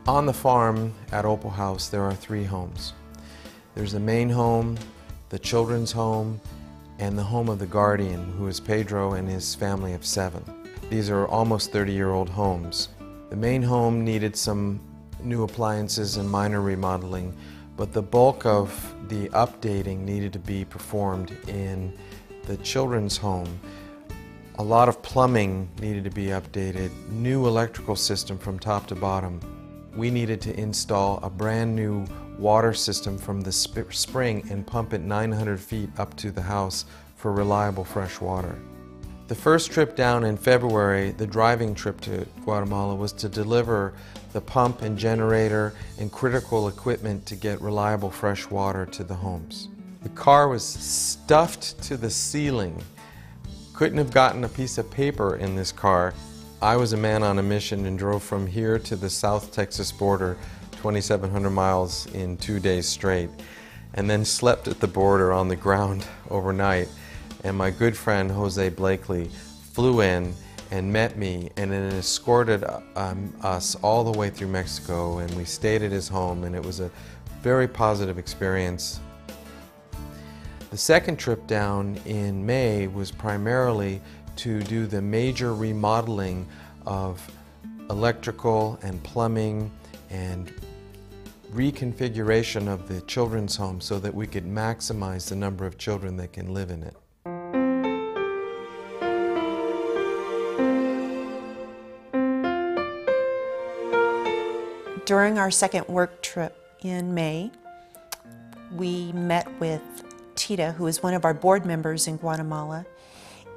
On the farm at Opal House, there are 3 homes. There's the main home, the children's home, and the home of the guardian, who is Pedro and his family of 7. These are almost 30-year-old homes. The main home needed some new appliances and minor remodeling, but the bulk of the updating needed to be performed in the children's home. A lot of plumbing needed to be updated, new electrical system from top to bottom. We needed to install a brand new water system from the spring and pump it 900 feet up to the house for reliable fresh water. The first trip down in February, the driving trip to Guatemala, was to deliver the pump and generator and critical equipment to get reliable fresh water to the homes. The car was stuffed to the ceiling. Couldn't have gotten a piece of paper in this car. I was a man on a mission and drove from here to the South Texas border, 2,700 miles in 2 days straight, and then slept at the border on the ground overnight. And my good friend Jose Blakely flew in and met me and then escorted us all the way through Mexico, and we stayed at his home, and it was a very positive experience. The second trip down in May was primarily to do the major remodeling of electrical and plumbing and reconfiguration of the children's home so that we could maximize the number of children that can live in it. During our second work trip in May, we met with Tita, who is one of our board members in Guatemala,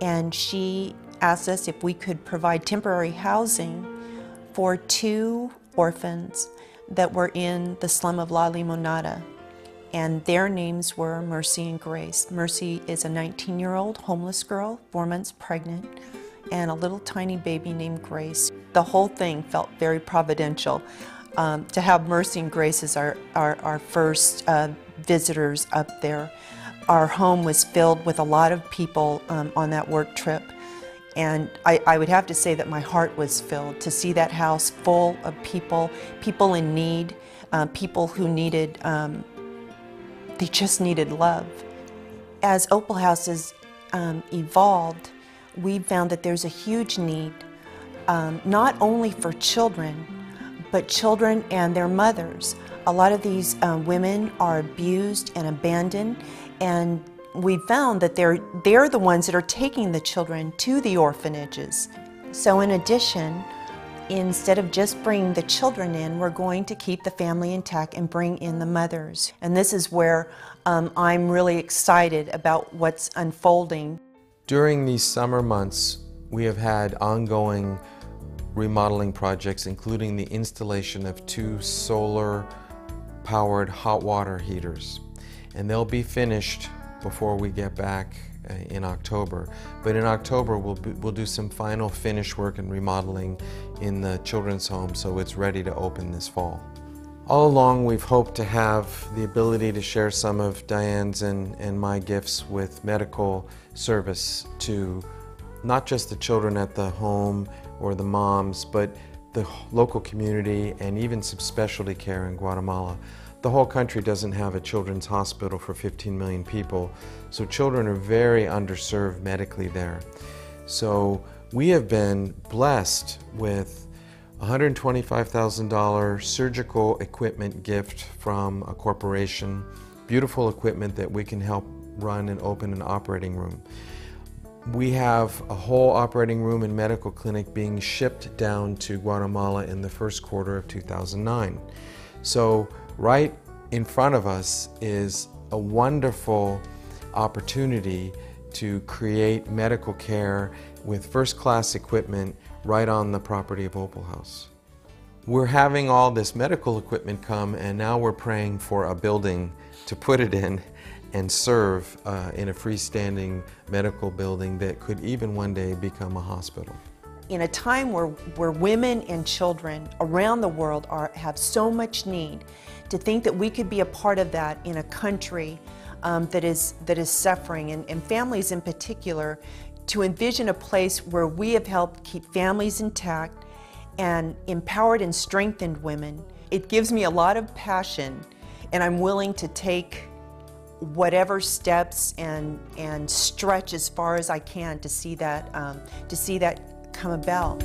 and she asked us if we could provide temporary housing for 2 orphans that were in the slum of La Limonada, and their names were Mercy and Grace. Mercy is a 19-year-old homeless girl, 4 months pregnant, and a little tiny baby named Grace. The whole thing felt very providential. To have Mercy and Grace as our first visitors up there. Our home was filled with a lot of people on that work trip, and I would have to say that my heart was filled to see that house full of people in need, people who needed, they just needed love. As Opal House has evolved, we found that there's a huge need, not only for children, but children and their mothers. A lot of these women are abused and abandoned, and we found that they're the ones that are taking the children to the orphanages. So in addition, instead of just bringing the children in, we're going to keep the family intact and bring in the mothers. And this is where I'm really excited about what's unfolding. During these summer months, we have had ongoing remodeling projects, including the installation of 2 solar-powered hot water heaters. And they'll be finished before we get back in October. But in October, we'll do some final finish work and remodeling in the children's home so it's ready to open this fall. All along, we've hoped to have the ability to share some of Diane's and my gifts with medical service to not just the children at the home or the moms, but the local community and even some specialty care in Guatemala. The whole country doesn't have a children's hospital for 15 million people, so children are very underserved medically there. So we have been blessed with a $125,000 surgical equipment gift from a corporation, beautiful equipment that we can help run and open an operating room. We have a whole operating room and medical clinic being shipped down to Guatemala in the first quarter of 2009. So right in front of us is a wonderful opportunity to create medical care with first-class equipment right on the property of Opal House. We're having all this medical equipment come, and now we're praying for a building to put it in and serve in a freestanding medical building that could even one day become a hospital. In a time where women and children around the world have so much need, to think that we could be a part of that in a country that is suffering, and families in particular, to envision a place where we have helped keep families intact and empowered and strengthened women. It gives me a lot of passion, and I'm willing to take whatever steps and stretch as far as I can to see that come about.